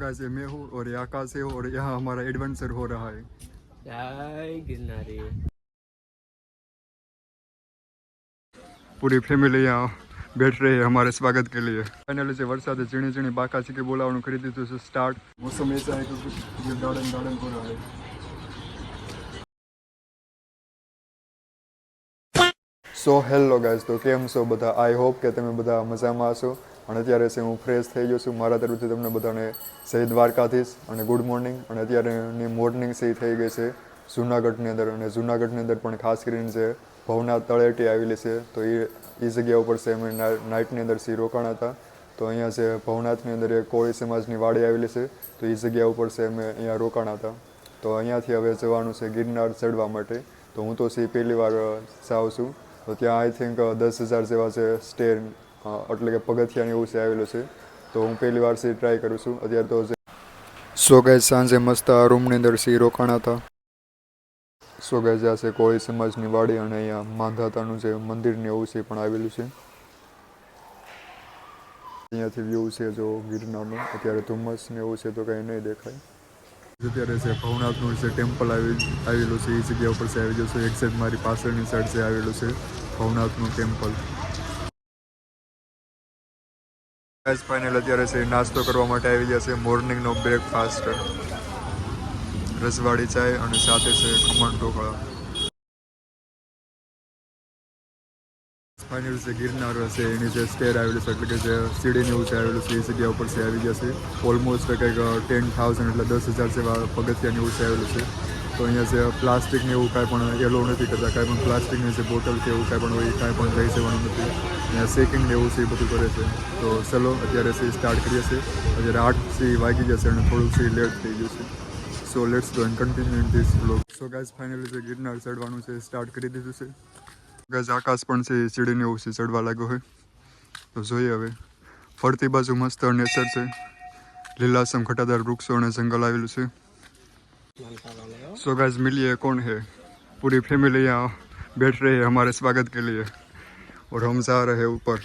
Guys मैं हूँ और ये आकाश है और यहाँ हमारा एडवेंचर हो रहा है। जय गिरनारी। पूरी फैमिली यहाँ बैठ रही है हमारे स्वागत के लिए। फाइनली से वरसाद झीणी झीणी बाका सीखी बोलावવાનું કરી દીધું છે સ્ટાર્ટ। मौसम ऐसा है कि ये गार्डन गार्डन हो रहा है। સો હેલો ગાઈઝ, તો કેમ છો બધા? આઈ હોપ કે તમે બધા મજામાં હશો। અને અત્યારે છે હું ફ્રેશ થઈ ગયો છું। મારા તરફથી તમને બધાને જય દ્વારકાધીશ અને ગુડ મોર્નિંગ। અને અત્યારેની મોર્નિંગ છે થઈ ગઈ છે જૂનાગઢની અંદર, અને જૂનાગઢની અંદર પણ ખાસ કરીને છે ભવનાથ તળેટી આવેલી છે, તો એ જગ્યા ઉપર છે અમે નાઇટની અંદર સી રોકાણા હતા। તો અહીંયા છે ભવનાથની અંદર એક કોળી સમાજની વાડી આવેલી છે, તો એ જગ્યા ઉપર છે અમે અહીંયા રોકાણા હતા। તો અહીંયાથી હવે જવાનું છે ગિરનાર ચડવા માટે। તો હું તો સી પહેલી વાર જાઉં છું, તો ત્યાં આઈ થિંક 10,000 જેવા છે સ્ટેર એટલે કે પગથિયાને એવું છે આવેલું છે। તો હું પહેલી વાર સી ટ્રાય કરું છું અત્યારે। તો સો ગાઈઝ સાંજે મસ્ત આ રૂમની અંદર સી રોકાણા હતા। સો ગાઈઝ આ છે કોળી સમાજની વાડી, અને અહીંયા માંધાતાનું જે મંદિરને એવું છે પણ આવેલું છે। અહીંયાથી વ્યૂ છે જો ગિરનારનો। અત્યારે ધુમ્મસ ને એવું છે તો કંઈ નહીં દેખાય। અત્યારે છે ભવનાથનું જે ટેમ્પલ આવેલું છે એ જગ્યા ઉપર છે આવી જશે। એક્ઝેક્ટ મારી પાછળની સાઈડ છે આવેલું છે ભવનાથનું ટેમ્પલ। ફાઇનલ અત્યારે છે નાસ્તો કરવા માટે આવી ગયા છે। મોર્નિંગનો બ્રેકફાસ્ટ રસવાડી ચાય અને સાથે છે ખમણ ઢોકળા। ફાઇનલ છે ગિરનાર છે એની જે સ્ટેર આવેલું છે એટલે કે જે સીડીને એવું છે આવેલું છે એ જગ્યા ઉપર છે આવી ગયા છે। ઓલમોસ્ટ કંઈક 10,000 એટલે 10,000 જેવા પગથિયાને એવું છે આવેલું છે। તો અહીંયા જે પ્લાસ્ટિકને એવું કાંઈ પણ એલો નથી કરતા, કાંઈ પણ પ્લાસ્ટિકની જે બોટલ કે એવું કાંઈ પણ હોય કાંઈ પણ લઈ જવાનું નથી। અહીંયા શેકિંગ એવું છે એ બધું કરે છે। તો ચલો અત્યારે છે સ્ટાર્ટ કરીએ છીએ। અત્યારે 8 વાગી જશે અને થોડુંક છે લેટ થઈ ગયું છે। So let's go and continue in this vlog. So guys finally જે ગિરનાર ચડવાનું છે સ્ટાર્ટ કરી દીધું છે। ગાઈઝ આકાશ પણ છે સીડીને એવું છે ચડવા લાગ્યો હોય, તો જોઈએ હવે। ફરતી બાજુ મસ્ત નેચર છે, લીલાસમ ઘટાદાર વૃક્ષો અને જંગલ આવેલું છે। सो गाइस मिलिए कौन है, पूरी फैमिली यहाँ बैठ रही है हमारे स्वागत के लिए और हम जा रहे हैं ऊपर।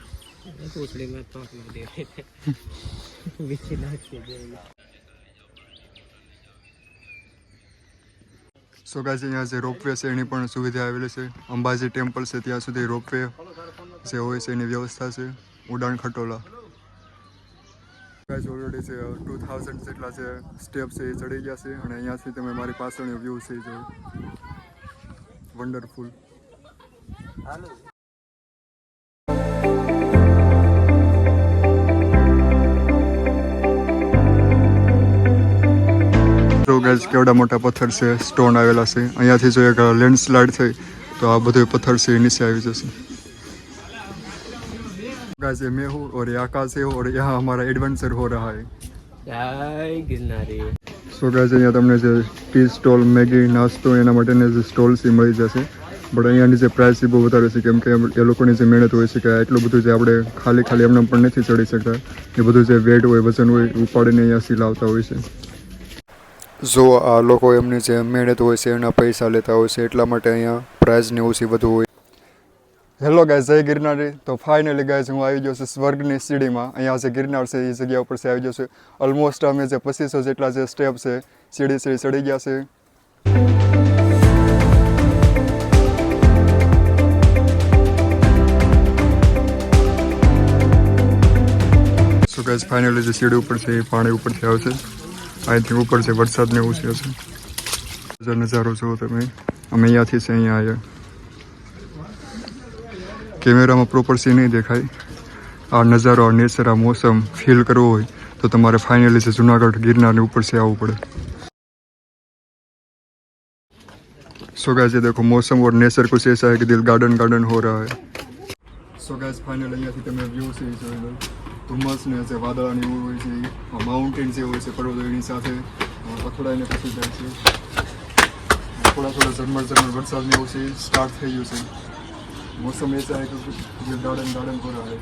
સો ગાઈસ અહીંયા જે રોપવે છે એની પણ સુવિધા આવેલી છે। અંબાજી ટેમ્પલ છે ત્યાં સુધી રોપવે જે હોય છે એની વ્યવસ્થા છે। ઉડાન ખટોલા ગાઈસ ઓલરેડી છે 2000 જેટલા જે સ્ટેપ છે એ ચડી ગયા છે, અને અહીંયાથી તમે મારી પાછળનો વ્યૂ છે જો વન્ડરફુલ। તો ગાઈસ કેવડા મોટા પથ્થર છે, સ્ટોન આવેલા છે। અહીંયાથી જો એક લેન્ડસ્લાઇડ થઈ તો આ બધું પથ્થર છે નીચે આવી જશે। गाइस मैं हूँ और ये आकाश है और यहाँ हमारा एडवेंचर हो रहा है। जय गिरनारी। સો ગાઈસ અહીંયા તમને જે ટી સ્ટોલ, મેગી, નાસ્તો એના માટેના જે સ્ટોલ છે મળી જશે, બટ અહીંયાની જે પ્રાઇસ છે બહુ વધારે છે, કેમ કે એ લોકોની જે મહેનત હોય છે કે એટલું બધું જે આપણે ખાલી એમને પણ નથી ચડી શકતા, એ બધું જે વેટ હોય, વજન હોય ઉપાડીને અહીંયાથી લાવતા હોય છે। જો આ લોકો એમની જે મહેનત હોય છે એના પૈસા લેતા હોય છે, એટલા માટે અહીંયા પ્રાઇસ ને ઓછી વધુ હોય। હેલો ગાઈઝ, જય ગિરનારી। તો ફાઇનલી ગાઈઝ હું આવી ગયો છું સ્વર્ગની સીડીમાં। અહીંયા જે ગિરનાર છે એ જગ્યા ઉપર છે આવી ગયો છે। ઓલમોસ્ટ અમે જે 2500 જેટલા જે સ્ટેપ છે સીડી ચડી ગયા છે। સો ગાઈઝ ફાઇનલી જે સીડી ઉપર છે એ પાણી ઉપરથી આવશે। આઈ થિંક ઉપર છે વરસાદને એવું છે। નજારો જુઓ તમે, અમે અહીંયાથી છે અહીંયા આવ્યા। કેમેરામાં પ્રોપર સી નહીં દેખાય। આ નજારો, આ નેચર, આ મોસમ ફીલ કરવો હોય તો તમારે ફાઇનલી છે જૂનાગઢ ગિરનારની ઉપર से આવવું પડે। सो गाइस ये देखो मौसम और नेचर कुछ ऐसा है कि दिल गार्डन गार्डन हो रहा है। सो गाइस फाइनली અહીંયાથી તમે વ્યૂ છે જોઈ લો। ધુમ્મસ ને છે, વાદળાની એવું હોય છે, માઉન્ટેન જે હોય છે પર્વતો એની સાથે અથડાઈને પછી જાય છે। થોડા ઝરમર વરસાદ ને એવું છે સ્ટાર્ટ થઈ ગયું છે। मौसम ऐसा है कि ये गार्डन गार्डन हो रहा है।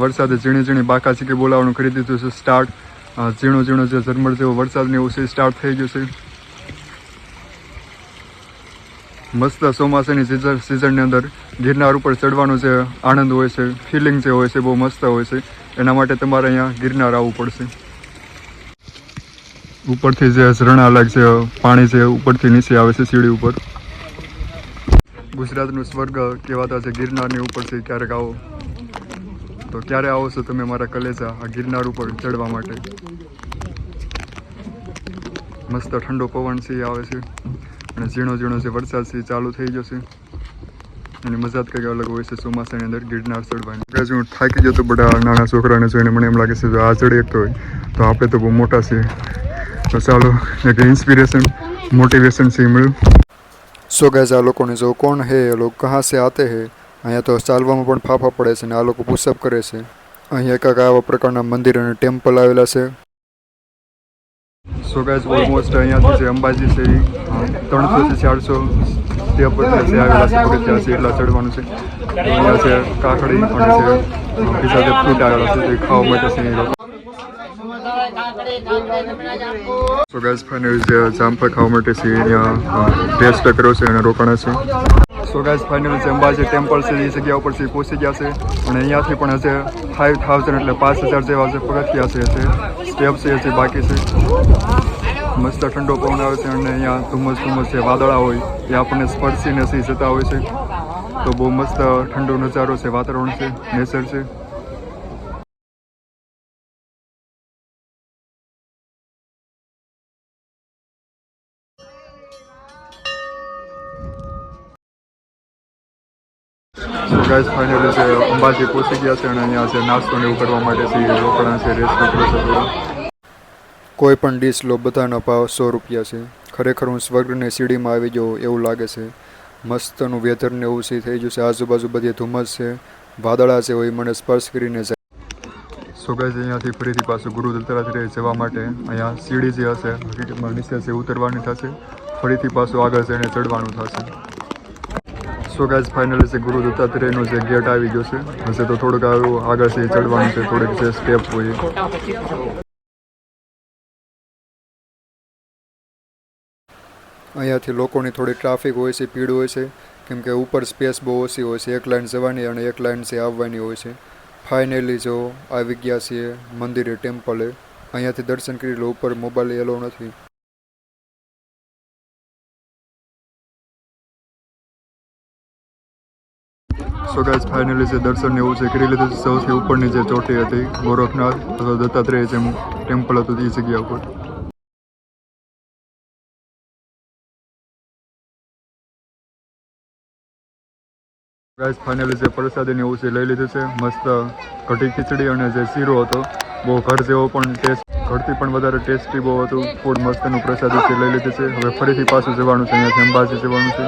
વરસાદે ઝીણી ઝીણી બાકા ચીકી બોલાવવાનું કરી દીધું છે સ્ટાર્ટ। ઝીણો ઝીણો જે ઝરમર જેવો વરસાદ ને એવું છે સ્ટાર્ટ થઈ ગયું છે। મસ્ત ચોમાસાની સિઝનની અંદર ગિરનાર ઉપર ચડવાનો જે આનંદ હોય છે, ફિલિંગ જે હોય છે બહુ મસ્ત હોય છે. એના માટે તમારે અહીંયા ગિરનાર આવવું પડશે. ઉપરથી જે ઝરણા લાગે છે, પાણી જે ઉપરથી નીચે આવે છે સીડી ઉપર. ગુજરાતનું સ્વર્ગ કહેવાતા છે ગિરનારની ઉપર છે. ક્યારેક આવો તો ક્યારે આવો છો તમે મારા કલેજા આ ગિરનાર ઉપર ચડવા માટે? મસ્ત ઠંડો પવન છે આવે છે અને ઝીણો ઝીણો જે વરસાદ છે ચાલુ થઈ જશે. અને મજા જ કંઈક અલગ હોય છે ચોમાસાની અંદર ગિરનાર ચડવાની. ગાઈસ હું થાકી જતો બધા નાના છોકરાને જોઈને મને એમ લાગે છે જો આ ચડી શકતો હોય તો આપણે તો બહુ મોટા છીએ. તો ચાલો એક ઇન્સ્પિરેશન મોટિવેશન છે મળ્યું. સો ગાઈસ આ લોકોને જો કોણ હે એ લોકો કહાં સે આતે હે. અહીંયા તો ચાલવામાં પણ ફાફા પડે છે ને આ લોકો પુશઅપ કરે છે. અહીંયા કાંઈક આવા પ્રકારના મંદિર અને ટેમ્પલ આવેલા છે. સો ગાઈસ ઓલમોસ્ટ અહીંયાથી જે અંબાજી છે એ 300 થી 400 સ્ટેપ જે આવેલા છે પગથિયા છે એટલા ચડવાનું છે. અહીંયા છે કાકડી અને છે બીજા જે ફ્રૂટ આવેલા છે તે ખાવા માટે છે. સો ગાઈસ ફાઇનલી જે જામફળ ખાવા માટે છે અહીંયા ટેસ્ટ કર્યો છે અને રોકાણા છે. સો ગાઈસ ફાઇનલી જે અંબાજી ટેમ્પલ છે એ જગ્યા ઉપર છે પહોંચી ગયા છે અને અહીંયાથી પણ હજે 5000 એટલે 5000 જેવા જે પગથિયા છે સ્ટેપ છે જે બાકી છે. મસ્ત ઠંડો પવન આવે છે અને અહીંયા ધુમ્મસ જે વાદળા હોય એ આપણને સ્પર્શીને સી જતા હોય છે. તો બહુ મસ્ત ઠંડો નજારો છે, વાતાવરણ છે, નેચર છે. ગાઈસ ફાઇનલી છે અંબાજી પહોંચી ગયા છે અને અહીંયા છે નાસ્તો ને એવું કરવા માટે છે રોકડા છે, રેસ્ટ કરો છો. કોઈ પણ ડીશ લો બધાનો ભાવ 100 રૂપિયા છે. ખરેખર હું સ્વર્ગની સીડીમાં આવી ગયો એવું લાગે છે. મસ્તનું વેધર ને એવું છે થઈ જશે. આજુબાજુ બધી ધુમ્મસ છે, વાદળા છે હોય મને સ્પર્શ કરીને જાય. સો ગાઈસ અહીંયાથી ફરીથી પાછું ગુરુ દત્તાત્રેય જવા માટે અહીંયા સીડી જે હશે હકીકતમાં નીચે છે ઉતરવાની થશે, ફરીથી પાછું આગળ જઈને ચડવાનું થશે. સો ગાઈસ ફાઇનલી છે ગુરુ દત્તાત્રેયનો જે ગેટ આવી ગયો છે. હશે તો થોડુંક આગળ છે ચડવાનું છે, થોડીક જે સ્ટેપ હોય. અહીંયાથી લોકોની થોડી ટ્રાફિક હોય છે, ભીડ હોય છે કેમ કે ઉપર સ્પેસ બહુ ઓછી હોય છે. એક લાઇન જવાની અને એક લાઇન છે આવવાની હોય છે. ફાઇનલી જો આવી ગયા છીએ મંદિરે, ટેમ્પલે. અહીંયાથી દર્શન કરી લો. ઉપર મોબાઈલ એલો નથી. સો ગાઈસ ફાઇનલી જે દર્શન એવું છે કરી લીધું. સૌથી ઉપરની જે ચોટી હતી ગોરખનાથ અથવા દત્તાત્રેય જેમ ટેમ્પલ હતું એ જગ્યા ઉપર. ગાઈસ ફાઇનલી જે પ્રસાદીને એવું છે લઈ લીધું છે. મસ્ત કઢી ખીચડી અને જે શીરો હતો બહુ ઘર જેવો પણ ટેસ્ટ, ઘરથી પણ વધારે ટેસ્ટી બહુ હતું. ફૂડ મસ્તનું પ્રસાદી છે લઈ લીધું છે. હવે ફરીથી પાછું જવાનું છે, અહીંયાથી અંબાજી જવાનું છે.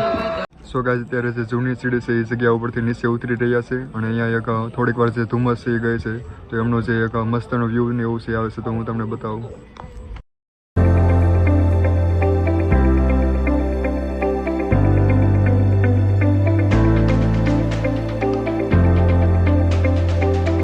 સો ગાઈસ અત્યારે જે જૂની સીડી છે એ જગ્યા ઉપરથી નીચે ઉતરી રહ્યા છે અને અહીંયા એક થોડીક વાર જે ધુમ્મસ છે એ ગઈ છે તો એમનો જે એક મસ્તનો વ્યૂ ને એવું છે આવે છે તો હું તમને બતાવું.